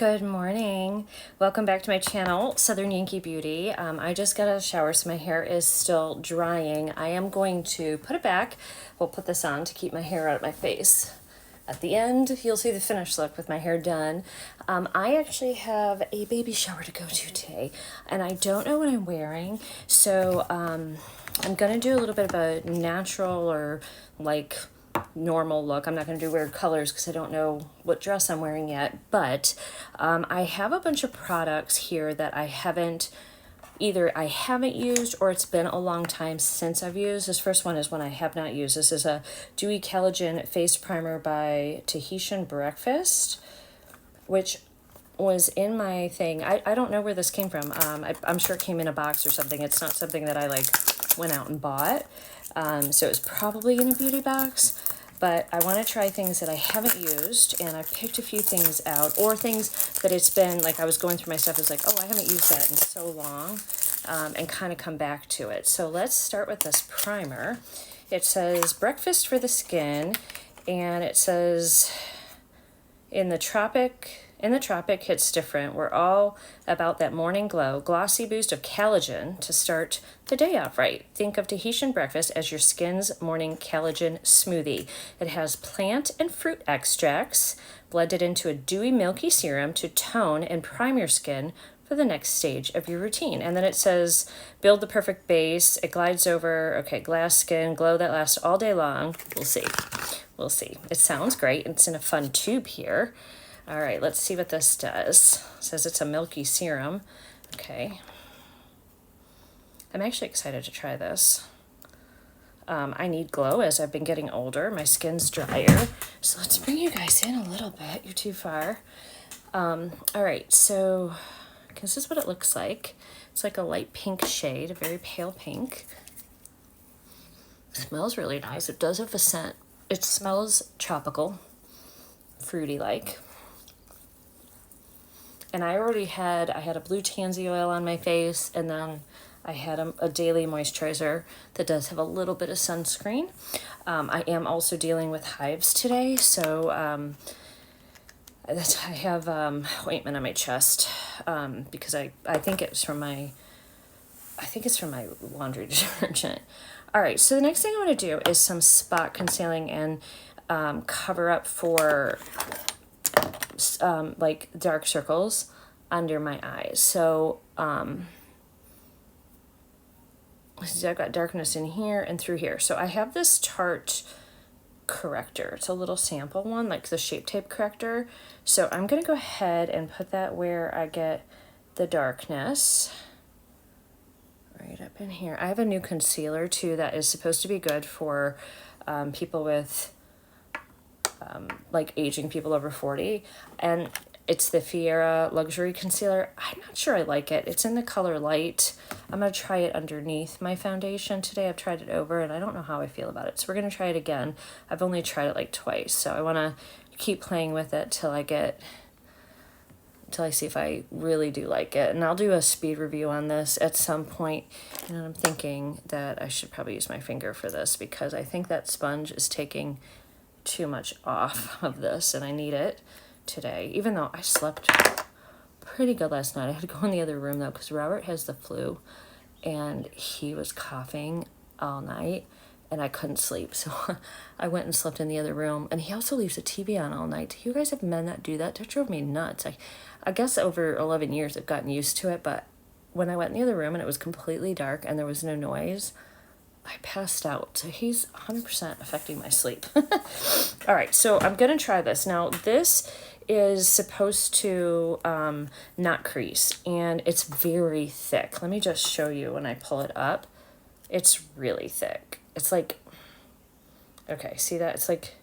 Good morning. Welcome back to my channel, Southern Yankee Beauty. I just got out of the shower, so my hair is still drying. I am going to put it back. We'll put this on to keep my hair out of my face. At the end, you'll see the finished look with my hair done. I actually have a baby shower to go to today, and I don't know what I'm wearing, so I'm going to do a little bit of a natural or like normal look. I'm not going to do weird colors because I don't know what dress I'm wearing yet, but I have a bunch of products here that I haven't used or it's been a long time since I've used. This first one is one I have not used. This is a Dewy Collagen Face Primer by Tahitian Breakfast, which was in my thing. I don't know where this came from. I'm sure it came in a box or something. It's not something that I like went out and bought. So it's probably in a beauty box, but I want to try things that I haven't used, and I picked a few things out, or things that it's been, like I was going through my stuff, it's like, oh, I haven't used that in so long, and kind of come back to it. So let's start with this primer. It says breakfast for the skin, and it says in the tropic hits different. We're all about that morning glow, glossy boost of collagen to start the day off right. Think of Tahitian Breakfast as your skin's morning collagen smoothie. It has plant and fruit extracts blended into a dewy milky serum to tone and prime your skin for the next stage of your routine. And then it says build the perfect base. It glides over, okay, glass skin, glow that lasts all day long. We'll see. It sounds great. It's in a fun tube here. All right, let's see what this does. It says it's a milky serum. Okay. I'm actually excited to try this. I need glow as I've been getting older. My skin's drier. So let's bring you guys in a little bit. You're too far. All right, so this is what it looks like. It's like a light pink shade, a very pale pink. It smells really nice. It does have a scent. It smells tropical, fruity-like. And I had a blue tansy oil on my face, and then I had a daily moisturizer that does have a little bit of sunscreen. I am also dealing with hives today, so I have ointment on my chest because I think it's from my laundry detergent. All right, so the next thing I want to do is some spot concealing and cover up for like dark circles under my eyes. So see, I've got darkness in here and through here. So I have this Tarte corrector. It's a little sample one, like the Shape Tape corrector. So I'm gonna go ahead and put that where I get the darkness, right up in here. I have a new concealer too that is supposed to be good for people with like aging people over 40, and it's the Fiera Luxury Concealer. I'm not sure I like it. It's in the color light. I'm going to try it underneath my foundation today. I've tried it over, and I don't know how I feel about it, so we're going to try it again. I've only tried it like twice, so I want to keep playing with it till I see if I really do like it. And I'll do a speed review on this at some point, and I'm thinking that I should probably use my finger for this because I think that sponge is taking too much off of this, and I need it today, even though I slept pretty good last night. I had to go in the other room though because Robert has the flu, and he was coughing all night, and I couldn't sleep, so I went and slept in the other room. And he also leaves the TV on all night. Do you guys have men that do that? That drove me nuts. I guess over 11 years I've gotten used to it, but when I went in the other room and it was completely dark and there was no noise, I passed out. So he's 100% affecting my sleep. All right, so I'm going to try this. Now, this is supposed to not crease, and it's very thick. Let me just show you when I pull it up. It's really thick. It's like, okay, see that? It's like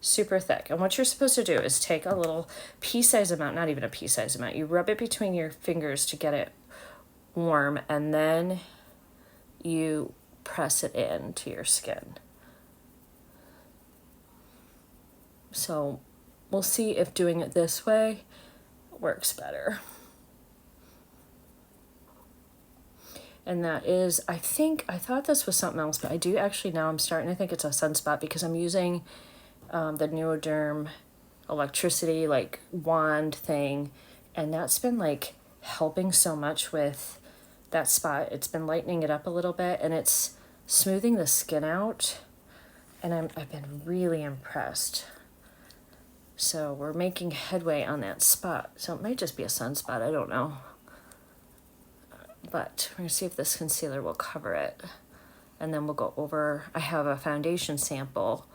super thick. And what you're supposed to do is take a little pea-size amount, not even a pea-size amount. You rub it between your fingers to get it warm, and then you press it into your skin. So we'll see if doing it this way works better. And that is, I thought this was something else, but I do actually, now I'm starting to think it's a sunspot because I'm using the Nude electricity like wand thing And that's been like helping so much with that spot. It's been lightening it up a little bit, and it's smoothing the skin out. And I've been really impressed. So we're making headway on that spot. So it might just be a sunspot, I don't know. But we're gonna see if this concealer will cover it. And then we'll go over, I have a foundation sample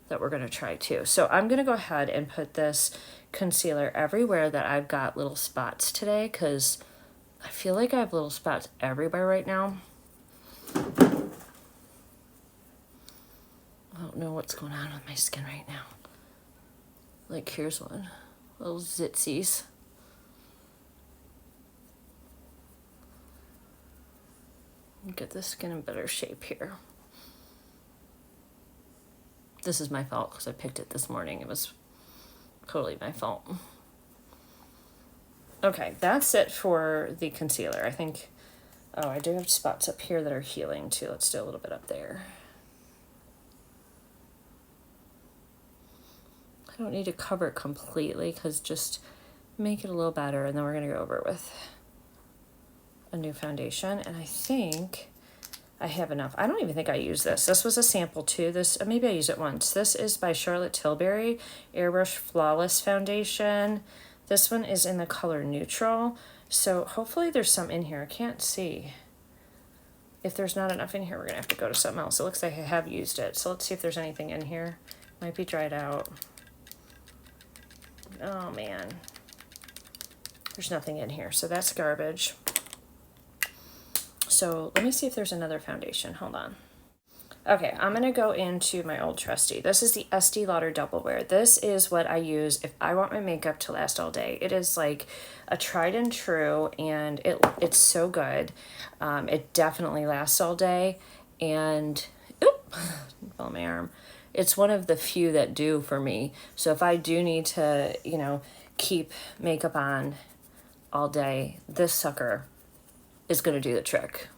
that we're gonna try too. So I'm gonna go ahead and put this concealer everywhere that I've got little spots today, because I feel like I have little spots everywhere right now. I don't know what's going on with my skin right now. Like here's one, little zitsies. Get the skin in better shape here. This is my fault because I picked it this morning. It was totally my fault. Okay, that's it for the concealer. I think, oh, I do have spots up here that are healing too. Let's do a little bit up there. I don't need to cover it completely, because just make it a little better, and then we're gonna go over it with a new foundation. And I think I have enough. I don't even think I use this. This was a sample too. This, maybe I used it once. This is by Charlotte Tilbury, Airbrush Flawless Foundation. This one is in the color neutral. So hopefully there's some in here. I can't see. If there's not enough in here, we're gonna have to go to something else. It looks like I have used it. So let's see if there's anything in here. Might be dried out. Oh man. There's nothing in here. So that's garbage. So let me see if there's another foundation. Hold on. Okay, I'm going to go into my old trusty. This is the Este Lauder Double Wear. This is what I use if I want my makeup to last all day. It is like a tried and true, and it's so good. It definitely lasts all day, and oop, fell my arm. It's one of the few that do for me. So if I do need to, you know, keep makeup on all day, this sucker is going to do the trick.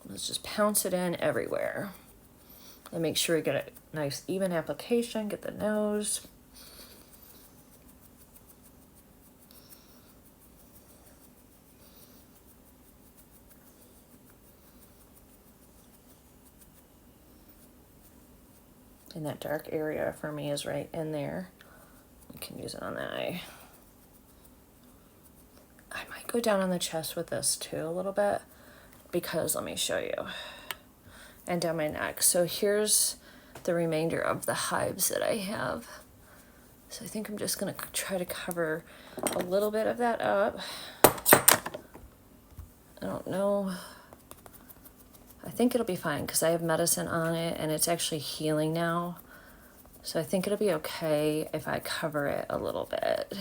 Let's just pounce it in everywhere and make sure we get a nice even application. Get the nose. And that dark area for me is right in there. You can use it on the eye. I might go down on the chest with this too a little bit, because let me show you. And down my neck. So here's the remainder of the hives that I have. So I think I'm just gonna try to cover a little bit of that up. I don't know. I think it'll be fine because I have medicine on it and it's actually healing now. So I think it'll be okay if I cover it a little bit.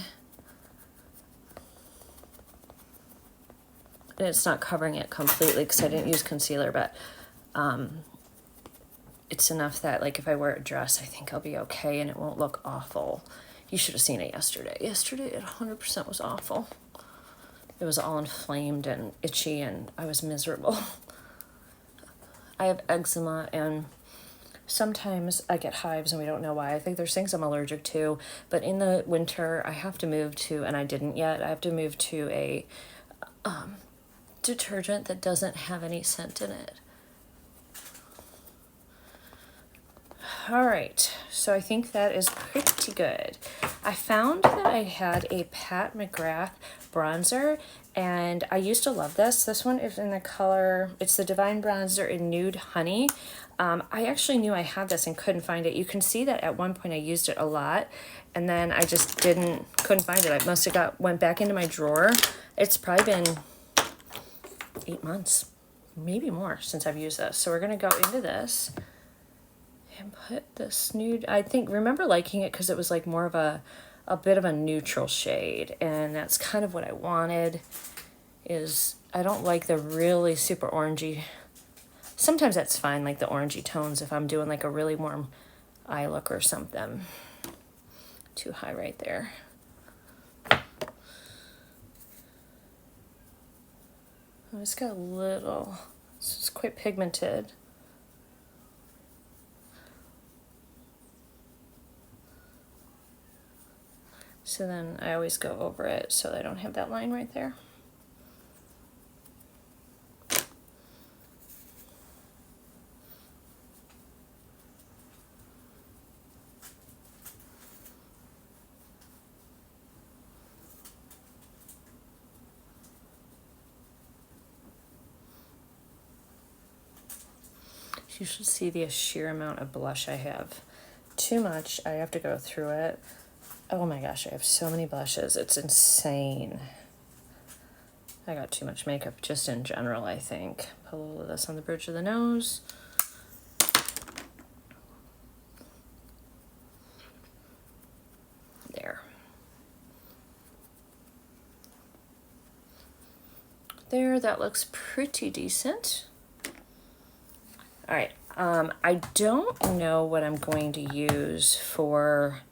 And it's not covering it completely because I didn't use concealer, but it's enough that like if I wear a dress, I think I'll be okay and it won't look awful. You should have seen it yesterday. Yesterday it 100% was awful. It was all inflamed and itchy and I was miserable. I have eczema and sometimes I get hives and we don't know why. I think there's things I'm allergic to, but in the winter I have to move to, and I didn't yet, I have to move to a detergent that doesn't have any scent in it. All right, so I think that is pretty good. I found that I had a Pat McGrath bronzer, and I used to love this. This one is in the color, it's the Divine Bronzer in Nude Honey. I actually knew I had this and couldn't find it. You can see that at one point I used it a lot, and then I just couldn't find it. I must have went back into my drawer. It's probably been 8 months, maybe more, since I've used this. So we're gonna go into this and put this nude. I remember liking it because it was like more of a bit of a neutral shade, and that's kind of what I wanted. I don't like the really super orangey. Sometimes that's fine, like the orangey tones if I'm doing like a really warm eye look or something. Too high right there. Oh, it's got a little, it's quite pigmented. So then I always go over it so I don't have that line right there. You should see the sheer amount of blush I have. Too much, I have to go through it. Oh my gosh, I have so many blushes, it's insane. I got too much makeup just in general, I think. Put a little of this on the bridge of the nose. There. There, that looks pretty decent. All right, I don't know what I'm going to use for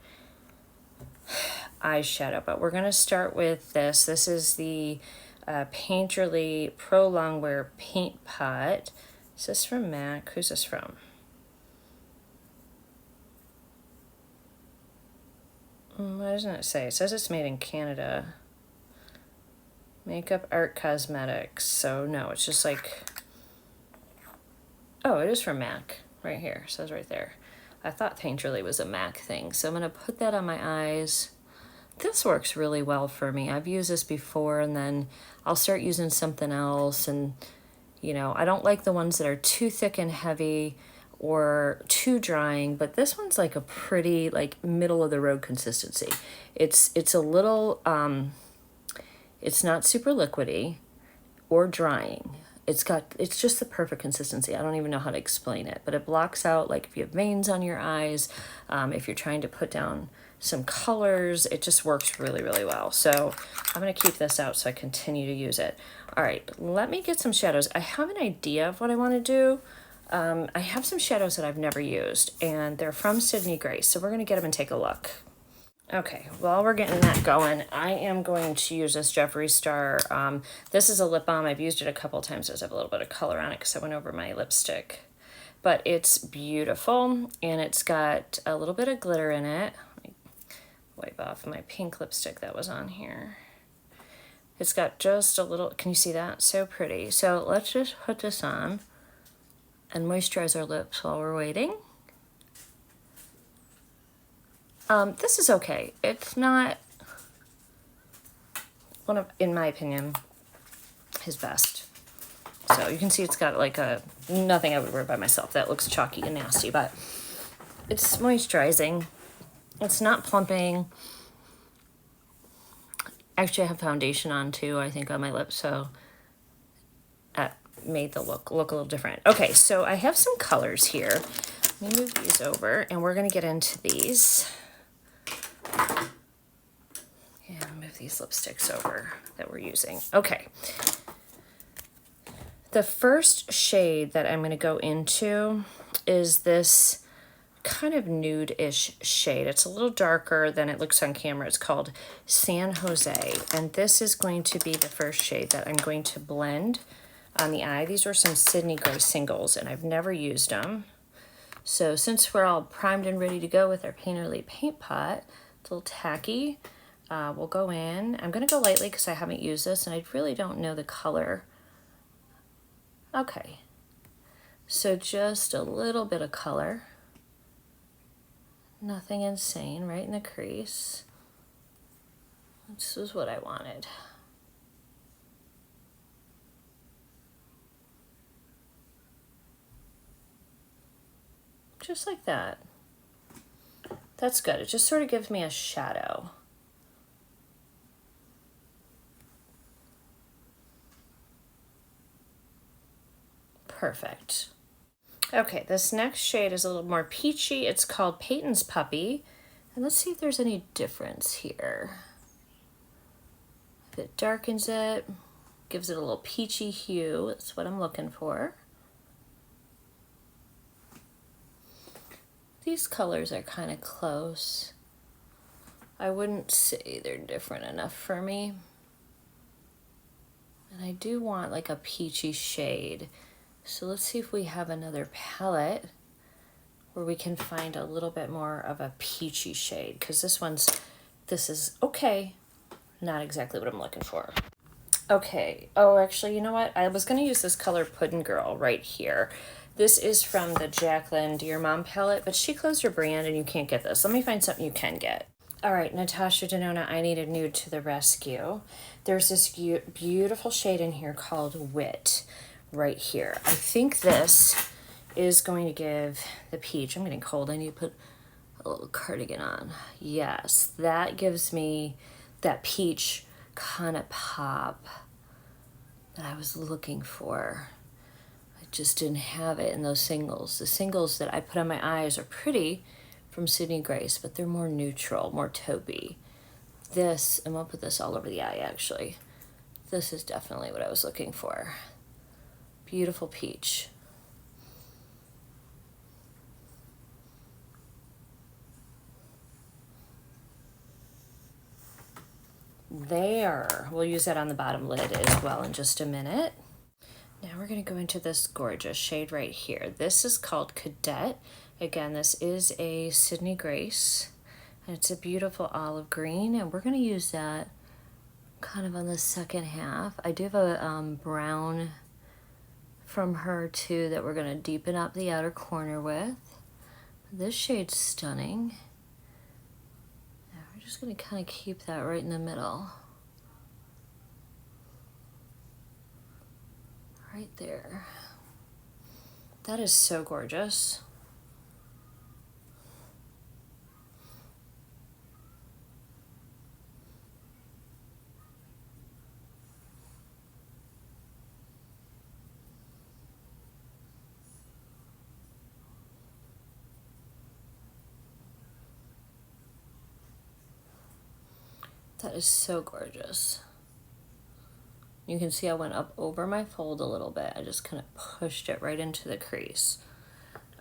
eyeshadow, but we're gonna start with this. This is the Painterly Pro Longwear Paint Pot. Is this from MAC? Who's this from? What doesn't it say? It says it's made in Canada. Makeup Art Cosmetics. So no, it's just like, oh, it is from MAC right here. It says right there. I thought Painterly was a MAC thing. So I'm gonna put that on my eyes. This works really well for me. I've used this before and then I'll start using something else, and you know, I don't like the ones that are too thick and heavy or too drying, but this one's like a pretty like middle of the road consistency. It's a little it's not super liquidy or drying. It's just the perfect consistency. I don't even know how to explain it, but it blocks out like if you have veins on your eyes, if you're trying to put down some colors, it just works really, really well. So I'm gonna keep this out so I continue to use it. All right, let me get some shadows. I have an idea of what I wanna do. I have some shadows that I've never used and they're from Sydney Grace. So we're gonna get them and take a look. Okay, while we're getting that going, I am going to use this Jeffree Star. This is a lip balm. I've used it a couple times. There's a little bit of color on it because I went over my lipstick. But it's beautiful, and it's got a little bit of glitter in it. Let me wipe off my pink lipstick that was on here. It's got just a little, can you see that? So pretty. So let's just put this on and moisturize our lips while we're waiting. This is okay. It's not one of, in my opinion, his best. So you can see it's got like a, nothing I would wear by myself. That looks chalky and nasty, but it's moisturizing. It's not plumping. Actually, I have foundation on too, I think, on my lips, so that made the look a little different. Okay, so I have some colors here. Let me move these over, and we're gonna get into these. And move these lipsticks over that we're using. Okay. The first shade that I'm going to go into is this kind of nude-ish shade. It's a little darker than it looks on camera. It's called San Jose. And this is going to be the first shade that I'm going to blend on the eye. These are some Sydney Grace singles, and I've never used them. So since we're all primed and ready to go with our Painterly Paint Pot, it's a little tacky. We'll go in. I'm going to go lightly because I haven't used this and I really don't know the color. Okay. So just a little bit of color. Nothing insane, right in the crease. This is what I wanted. Just like that. That's good. It just sort of gives me a shadow. Perfect. Okay, this next shade is a little more peachy. It's called Peyton's Puppy. And let's see if there's any difference here. If it darkens it, gives it a little peachy hue. That's what I'm looking for. These colors are kind of close. I wouldn't say they're different enough for me. And I do want like a peachy shade. So let's see if we have another palette where we can find a little bit more of a peachy shade, because this one's This is okay. Not exactly what I'm looking for. Okay. Oh, actually, you know what? I was going to use this color Puddin' Girl right here. This is from the Jacqueline Dear Mom palette, but she closed her brand and you can't get this. Let me find something you can get. All right, Natasha Denona, I Need a Nude to the rescue. There's this beautiful shade in here called Wit right here. I think this is going to give the peach. I'm getting cold. I need to put a little cardigan on. Yes, that gives me that peach kind of pop that I was looking for. I just didn't have it in those singles. The singles that I put on my eyes are pretty from Sydney Grace, but they're more neutral, more taupey. This, I'm gonna put this all over the eye actually. This is definitely what I was looking for. Beautiful peach. There, we'll use that on the bottom lid as well in just a minute. Now we're gonna go into this gorgeous shade right here. This is called Cadet. Again, this is a Sydney Grace, and it's a beautiful olive green, and we're gonna use that kind of on the second half. I do have a brown from her too that we're gonna deepen up the outer corner with. This shade's stunning. Now we're just gonna kind of keep that right in the middle. Right there. That is so gorgeous. That is so gorgeous. You can see I went up over my fold a little bit. I just kind of pushed it right into the crease.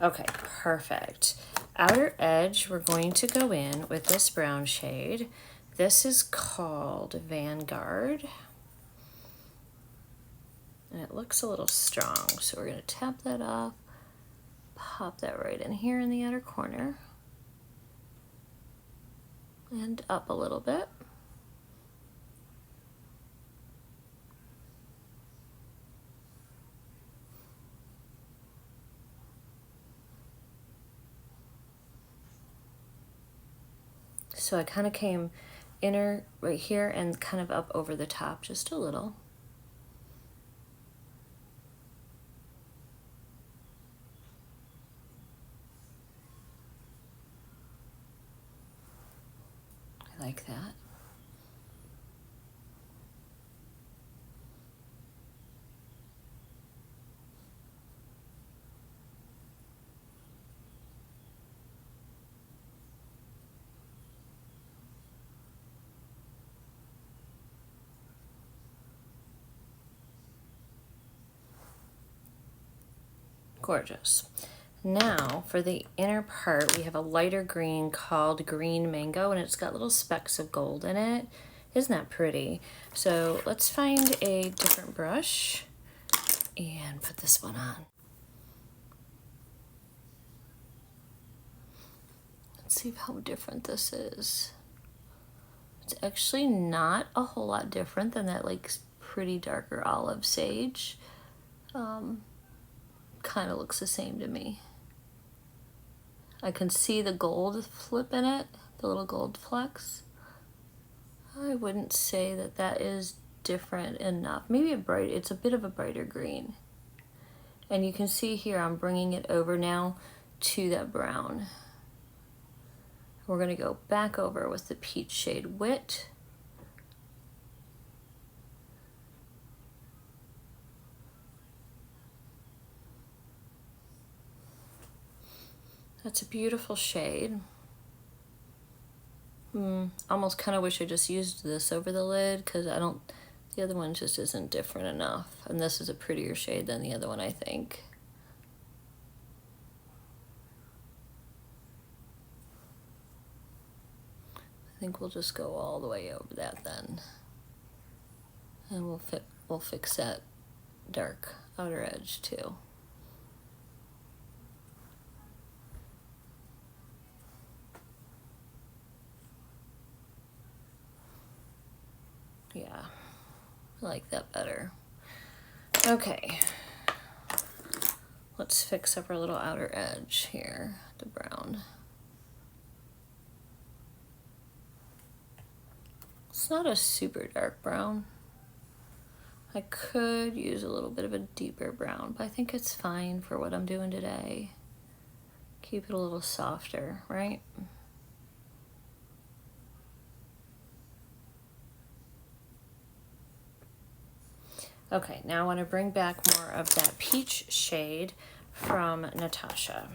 Okay, perfect. Outer edge, we're going to go in with this brown shade. This is called Vanguard. And it looks a little strong, so we're gonna tap that off, pop that right in here in the outer corner, and up a little bit. So I kind of came inner right here and kind of up over the top just a little. I like that. Gorgeous. Now for the inner part, we have a lighter green called Green Mango, and it's got little specks of gold in it. Isn't that pretty? So let's find a different brush and put this one on. Let's see how different this is. It's actually not a whole lot different than that like pretty darker olive sage. Kind of looks the same to me. I can see the gold flip in it, the little gold flecks. I wouldn't say that that is different enough. Maybe it's a bit of a brighter green. And you can see here I'm bringing it over now to that brown. We're gonna go back over with the peach shade Wit. That's a beautiful shade. Almost kind of wish I just used this over the lid because the other one just isn't different enough. And this is a prettier shade than the other one, I think. I think we'll just go all the way over that then. And we'll fix that dark outer edge too. Yeah, I like that better. Okay, let's fix up our little outer edge here, the brown. It's not a super dark brown. I could use a little bit of a deeper brown, but I think it's fine for what I'm doing today. Keep it a little softer, right? Okay, now I want to bring back more of that peach shade from Natasha.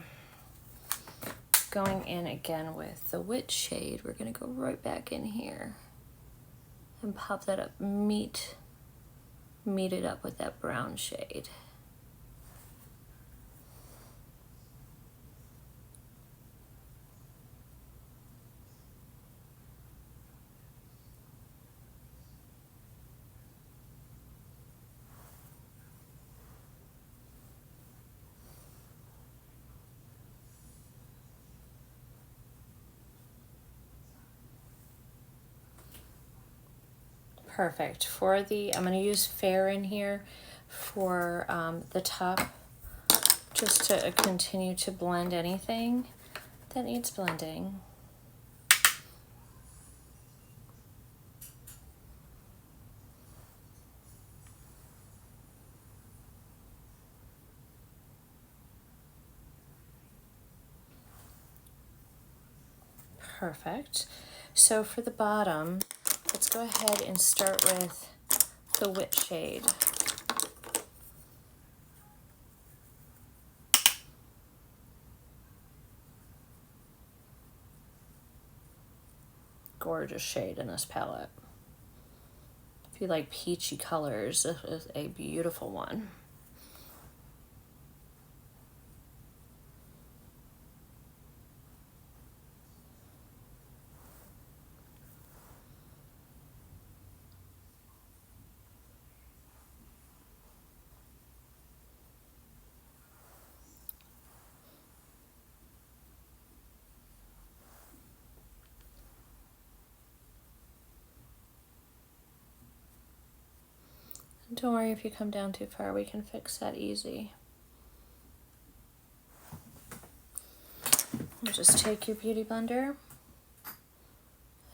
Going in again with the witch shade, we're going to go right back in here and pop that up, meet it up with that brown shade. Perfect. For the, I'm going to use Fiera in here for the top, just to continue to blend anything that needs blending. Perfect. So for the bottom, let's go ahead and start with the witch shade. Gorgeous shade in this palette. If you like peachy colors, this is a beautiful one. Don't worry if you come down too far, we can fix that easy. I'll just take your beauty blender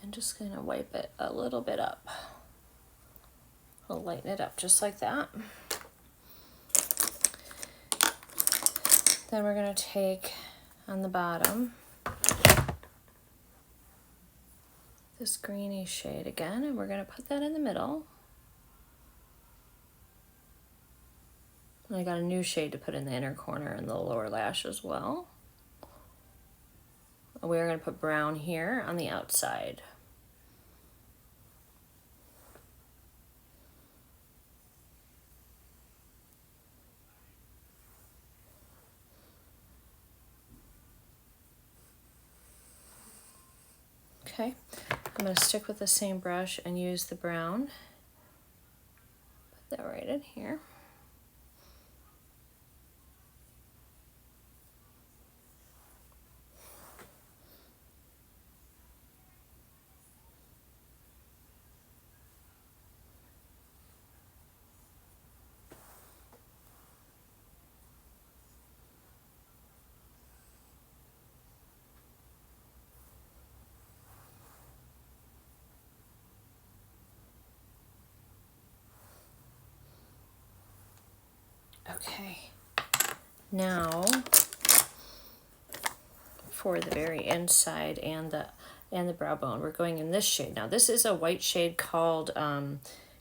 and just gonna wipe it a little bit up. I'll lighten it up just like that. Then we're gonna take on the bottom this greeny shade again, and we're gonna put that in the middle. And I got a new shade to put in the inner corner and the lower lash as well. We're going to put brown here on the outside. Okay, I'm going to stick with the same brush and use the brown. Put that right in here. Okay, now for the very inside and the brow bone, we're going in this shade. Now this is a white shade called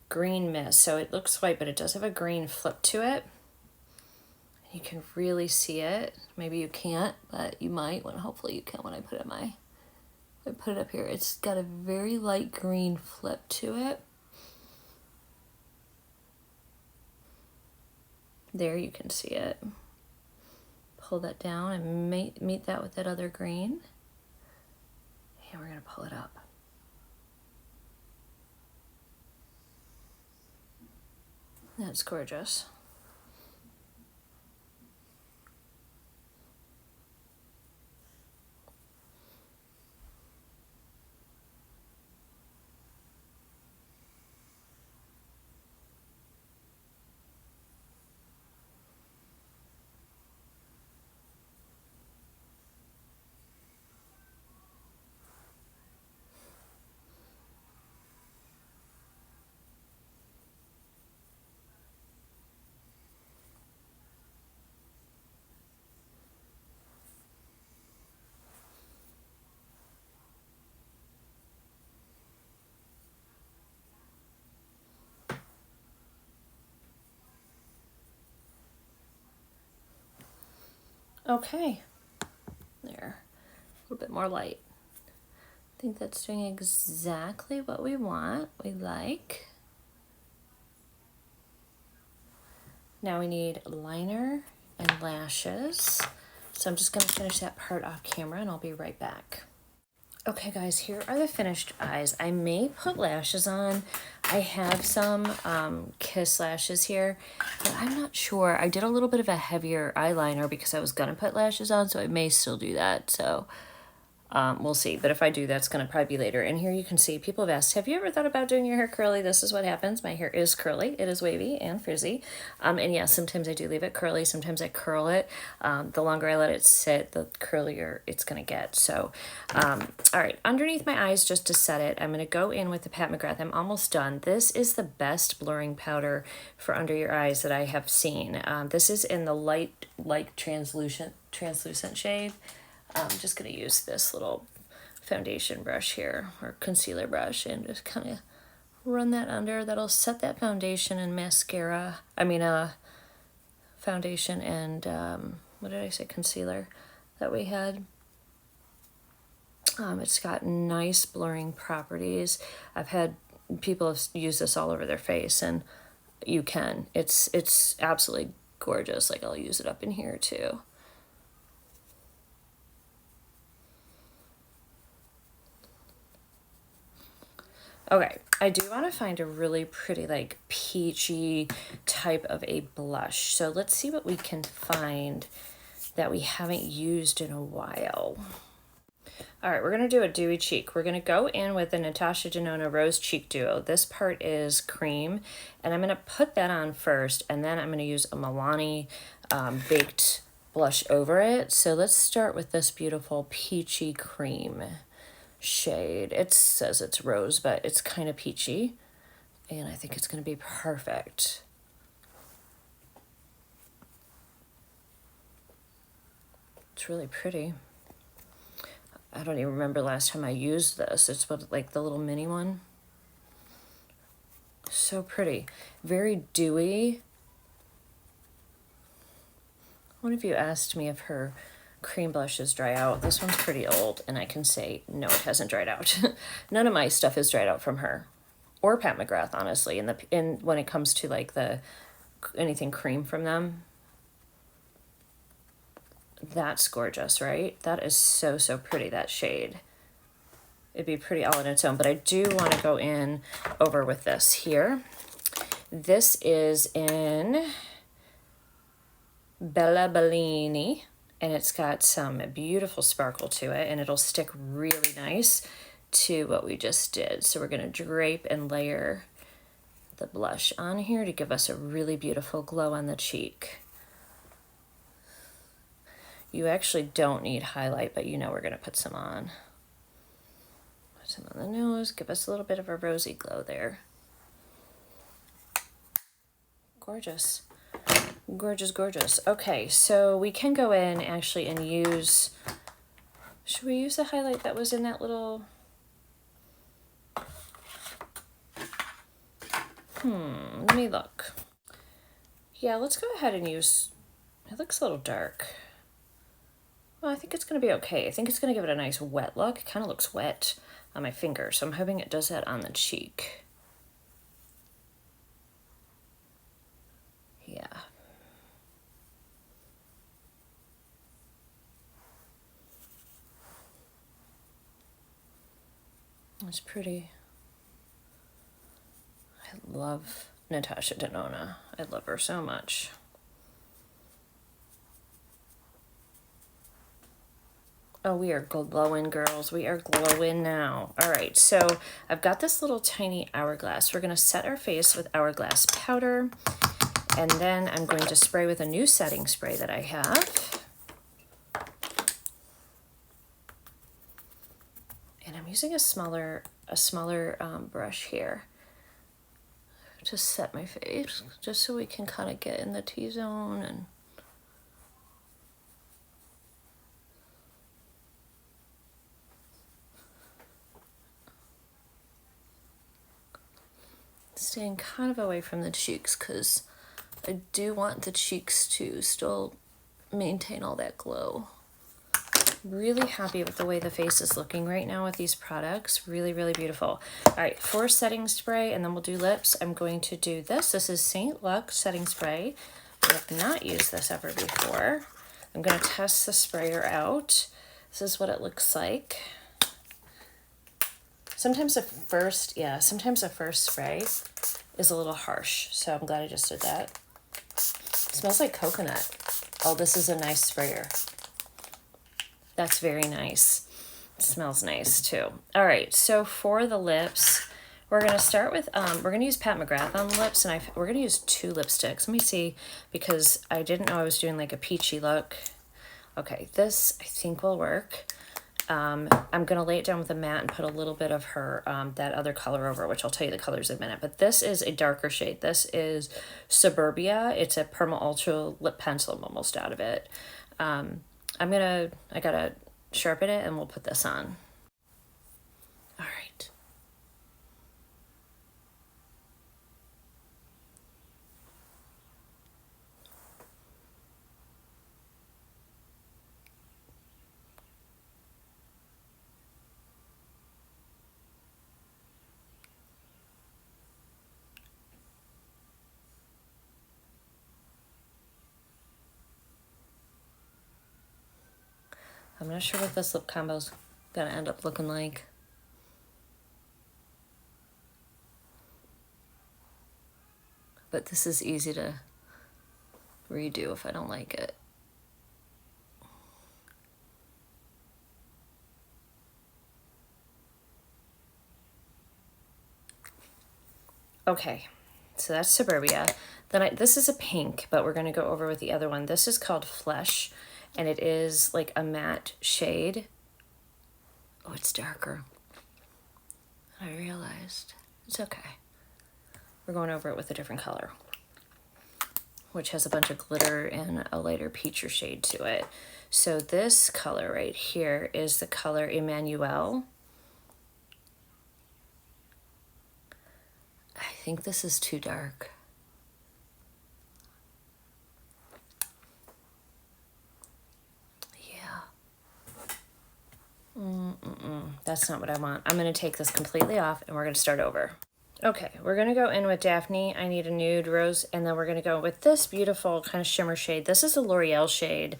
Green Mist, so it looks white, but it does have a green flip to it. You can really see it. Maybe you can't, but you might. When hopefully you can when I put it up here. It's got a very light green flip to it. There you can see it. Pull that down and meet that with that other green. And we're going to pull it up. That's gorgeous. Okay, there, a little bit more light. I think that's doing exactly what we want, we like. Now we need liner and lashes. So I'm just gonna finish that part off camera and I'll be right back. Okay guys, here are the finished eyes. I may put lashes on. I have some Kiss lashes here, but I'm not sure. I did a little bit of a heavier eyeliner because I was gonna put lashes on, so I may still do that. So we'll see. But if I do, that's going to probably be later. And here you can see people have asked, have you ever thought about doing your hair curly? This is what happens. My hair is curly. It is wavy and frizzy. And yeah, sometimes I do leave it curly. Sometimes I curl it. The longer I let it sit, the curlier it's going to get. So, all right, underneath my eyes, just to set it, I'm going to go in with the Pat McGrath. I'm almost done. This is the best blurring powder for under your eyes that I have seen. This is in the light translucent shade. I'm just going to use this little foundation brush here, or concealer brush, and just kind of run that under. That'll set that foundation and mascara. Foundation and, what did I say, concealer that we had. It's got nice blurring properties. I've had people use this all over their face, and you can. It's absolutely gorgeous. Like, I'll use it up in here too. Okay, I do want to find a really pretty, like, peachy type of a blush. So let's see what we can find that we haven't used in a while. All right, we're going to do a dewy cheek. We're going to go in with the Natasha Denona Rose Cheek Duo. This part is cream, and I'm going to put that on first, and then I'm going to use a Milani baked blush over it. So let's start with this beautiful peachy cream shade. It says it's rose, but it's kind of peachy, and I think it's going to be perfect. It's really pretty. I don't even remember last time I used this. It's what, like the little mini one. So pretty. Very dewy. One of you asked me if her cream blushes dry out. This one's pretty old, and I can say no, it hasn't dried out. None of my stuff has dried out from her, or Pat McGrath, honestly. In when it comes to like anything cream from them, that's gorgeous, right? That is so pretty, that shade. It'd be pretty all on its own, but I do want to go in over with this here. This is in Bella Bellini, and it's got some beautiful sparkle to it, and it'll stick really nice to what we just did. So we're going to drape and layer the blush on here to give us a really beautiful glow on the cheek. You actually don't need highlight, but you know we're going to put some on. Put some on the nose, give us a little bit of a rosy glow there. Gorgeous. Gorgeous, gorgeous. Okay, so we can go in actually and use, should we use the highlight that was in that little, let me look. Yeah, let's go ahead and use, it looks a little dark. Well, I think it's going to be okay. I think it's going to give it a nice wet look. It kind of looks wet on my finger, so I'm hoping it does that on the cheek. Yeah. It's pretty. I love Natasha Denona. I love her so much. Oh, we are glowing, girls. We are glowing now. All right, so I've got this little tiny Hourglass. We're going to set our face with Hourglass powder, and then I'm going to spray with a new setting spray that I have. And I'm using a smaller brush here to set my face, just so we can kind of get in the T-zone and staying kind of away from the cheeks, because I do want the cheeks to still maintain all that glow. Really happy with the way the face is looking right now with these products. Really, really beautiful. All right, for setting spray, and then we'll do lips. I'm going to do this. This is St. Luc setting spray. I have not used this ever before. I'm going to test the sprayer out. This is what it looks like. Sometimes the first spray is a little harsh, so I'm glad I just did that. It smells like coconut. Oh, this is a nice sprayer. That's very nice. It smells nice too. All right, so for the lips, we're gonna start with, we're gonna use Pat McGrath on the lips, and we're gonna use 2 lipsticks. Let me see, because I didn't know I was doing like a peachy look. Okay, this I think will work. I'm gonna lay it down with a matte and put a little bit of her, that other color over, which I'll tell you the colors in a minute, but this is a darker shade. This is Suburbia. It's a Perma Ultra lip pencil. I'm almost out of it. I gotta sharpen it and we'll put this on. All right. I'm not sure what this lip combo's gonna end up looking like. But this is easy to redo if I don't like it. Okay, so that's Suburbia. Then this is a pink, but we're gonna go over with the other one. This is called Flesh, and it is like a matte shade. Oh, it's darker. I realized. It's okay. We're going over it with a different color, which has a bunch of glitter and a lighter peacher shade to it. So this color right here is the color Emmanuel. I think this is too dark. That's not what I want. I'm going to take this completely off and we're going to start over. Okay, we're going to go in with Daphne. I need a nude rose, and then we're going to go with this beautiful kind of shimmer shade. This is a L'Oreal shade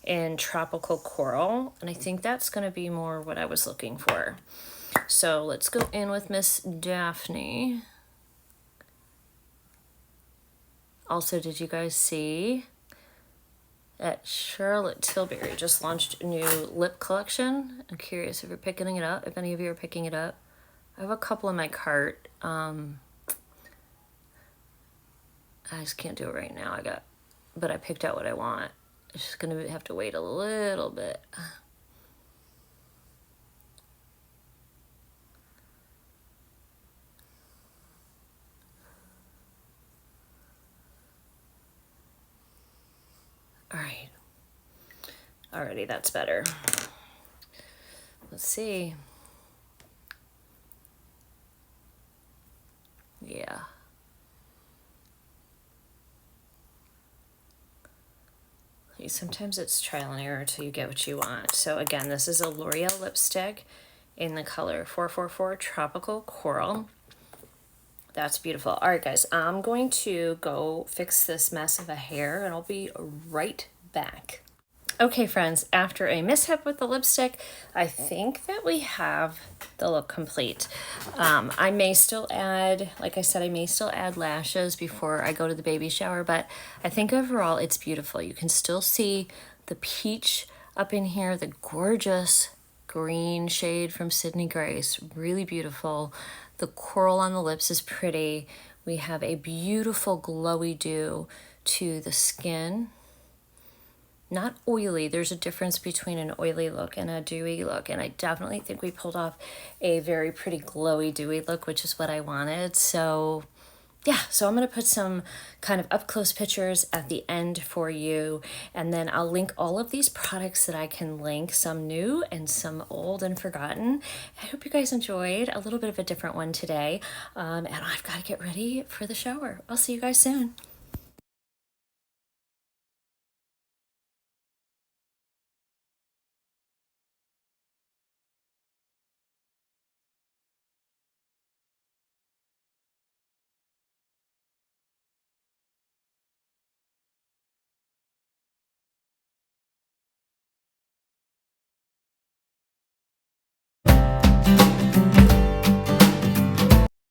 in Tropical Coral, and I think that's going to be more what I was looking for. So let's go in with Miss Daphne. Also, did you guys see that Charlotte Tilbury just launched a new lip collection? I'm curious if you're picking it up, if any of you are picking it up. I have a couple in my cart. I just can't do it right now. But I picked out what I want. It's just gonna have to wait a little bit. All right. Alrighty, that's better. Let's see. Yeah. Sometimes it's trial and error until you get what you want. So again, this is a L'Oreal lipstick in the color 444 Tropical Coral. That's beautiful. All right, guys, I'm going to go fix this mess of a hair, and I'll be right back. Okay, friends, after a mishap with the lipstick, I think that we have the look complete. I may still add, like I said, I may still add lashes before I go to the baby shower, but I think overall it's beautiful. You can still see the peach up in here, the gorgeous green shade from Sydney Grace, really beautiful. The coral on the lips is pretty. We have a beautiful glowy dew to the skin. Not oily. There's a difference between an oily look and a dewy look, and I definitely think we pulled off a very pretty glowy dewy look, which is what I wanted. So yeah, so I'm going to put some kind of up close pictures at the end for you, and then I'll link all of these products that I can link, some new and some old and forgotten. I hope you guys enjoyed a little bit of a different one today, and I've got to get ready for the shower. I'll see you guys soon.